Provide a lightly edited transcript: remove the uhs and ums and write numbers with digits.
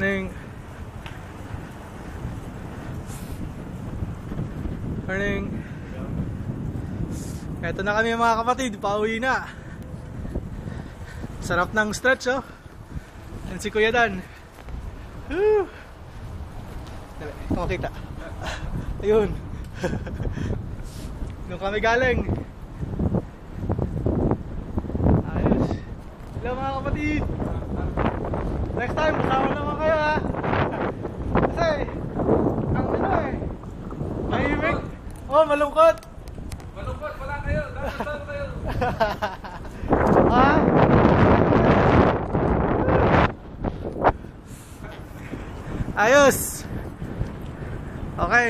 Morning. Morning. Eto na kami mga kapatid, pauwi na. Sarap ng stretch oh. Yan si Kuya Dan. Woo! Ito makita. Ayun. Doon kami galing. Ayos. Hello mga kapatid. Next time, kasama naman kayo ha. Kasi, ang ano eh, mahimik. Oh, malungkot. Malungkot, wala kayo. Dapat kayo. Ha? Ayos. Okay,